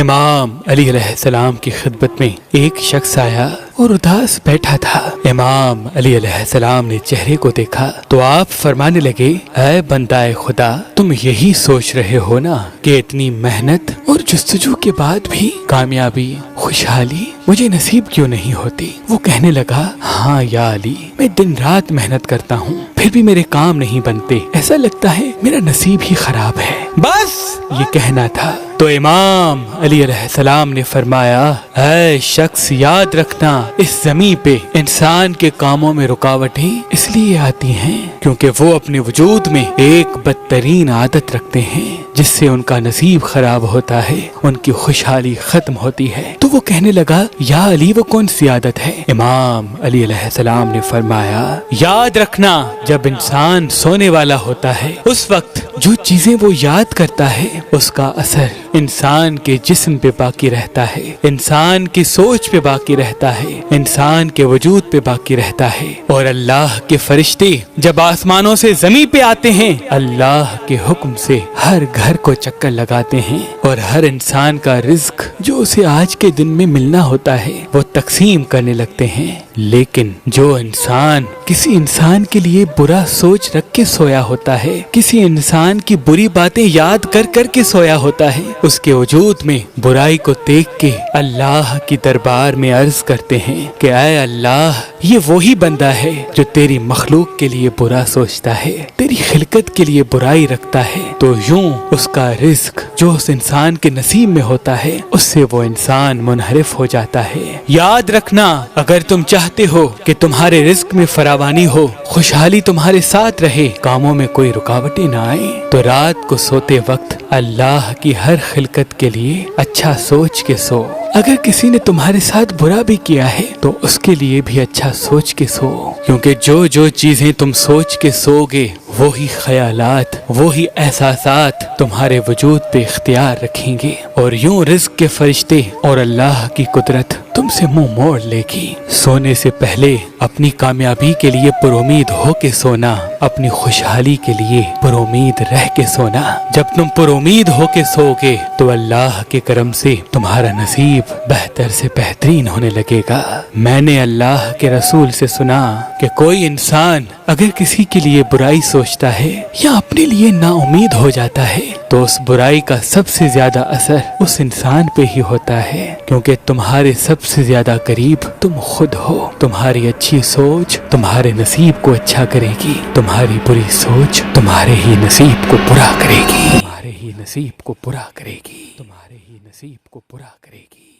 امام علی علیہ السلام کی خدمت میں ایک شخص آیا اور اداس بیٹھا تھا۔ امام علی علیہ السلام نے چہرے کو دیکھا تو آپ فرمانے لگے، اے بندہ خدا، تم یہی سوچ رہے ہو نا کہ اتنی محنت اور جستجو کے بعد بھی کامیابی، خوشحالی مجھے نصیب کیوں نہیں ہوتی؟ وہ کہنے لگا، ہاں یا علی، میں دن رات محنت کرتا ہوں پھر بھی میرے کام نہیں بنتے، ایسا لگتا ہے میرا نصیب ہی خراب ہے۔ بس یہ کہنا تھا تو امام علی علیہ السلام نے فرمایا، اے شخص، یاد رکھنا اس زمین پہ انسان کے کاموں میں رکاوٹیں اس لیے آتی ہیں کیونکہ وہ اپنے وجود میں ایک بدترین عادت رکھتے ہیں جس سے ان کا نصیب خراب ہوتا ہے، ان کی خوشحالی ختم ہوتی ہے۔ تو وہ کہنے لگا، یا علی، وہ کون سی عادت ہے؟ امام علی علیہ السلام نے فرمایا، یاد رکھنا جب انسان سونے والا ہوتا ہے اس وقت جو چیزیں وہ یاد کرتا ہے اس کا اثر انسان کے جسم پہ باقی رہتا ہے، انسان کی سوچ پہ باقی رہتا ہے، انسان کے وجود پہ باقی رہتا ہے۔ اور اللہ کے فرشتے جب آسمانوں سے زمین پہ آتے ہیں اللہ کے حکم سے ہر گھر کو چکر لگاتے ہیں اور ہر انسان کا رزق جو اسے آج کے دن میں ملنا ہوتا ہے وہ تقسیم کرنے لگتے ہیں۔ لیکن جو انسان کسی انسان کے لیے برا سوچ رکھ کے سویا ہوتا ہے، کسی انسان کی بری باتیں یاد کر کر کے سویا ہوتا ہے، اس کے وجود میں برائی کو دیکھ کے اللہ کی دربار میں عرض کرتے ہیں کہ اے اللہ، یہ وہی بندہ ہے جو تیری مخلوق کے لیے برا سوچتا ہے، تیری خلقت کے لیے برائی رکھتا ہے، تو یوں اس کا رزق جو اس انسان کے نصیب میں ہوتا ہے اس سے وہ انسان منحرف ہو جاتا ہے۔ یاد رکھنا، اگر تم چاہتے ہو کہ تمہارے رزق میں فراوانی ہو، خوشحالی تمہارے ساتھ رہے، کاموں میں کوئی رکاوٹیں نہ آئیں، تو رات کو سوتے وقت اللہ کی ہر خلقت کے لیے اچھا سوچ کے سو۔ اگر کسی نے تمہارے ساتھ برا بھی کیا ہے تو اس کے لیے بھی اچھا سوچ کے سو، کیونکہ جو چیزیں تم سوچ کے سو گے وہی خیالات، وہی احساسات تمہارے وجود پہ اختیار رکھیں گے، اور یوں رزق کے فرشتے اور اللہ کی قدرت تم سے منہ موڑ لے گی۔ سونے سے پہلے اپنی کامیابی کے لیے پر امید ہو کے سونا، اپنی خوشحالی کے لیے پر امید رہ کے سونا۔ جب تم پر امید ہو کے سو گے تو اللہ کے کرم سے تمہارا نصیب بہتر سے بہترین ہونے لگے گا۔ میں نے اللہ کے رسول سے سنا کہ کوئی انسان اگر کسی کے لیے برائی سوچتا ہے یا اپنے لیے نا امید ہو جاتا ہے تو اس برائی کا سب سے زیادہ اثر اس انسان پہ ہی ہوتا ہے، کیونکہ تمہارے سب سے زیادہ قریب تم خود ہو۔ تمہاری اچھی سوچ تمہارے نصیب کو اچھا کرے گی، تمہاری بری سوچ تمہارے ہی نصیب کو برا کرے گی، تمہارے ہی نصیب کو برا کرے گی، تمہارے ہی نصیب کو برا کرے گی۔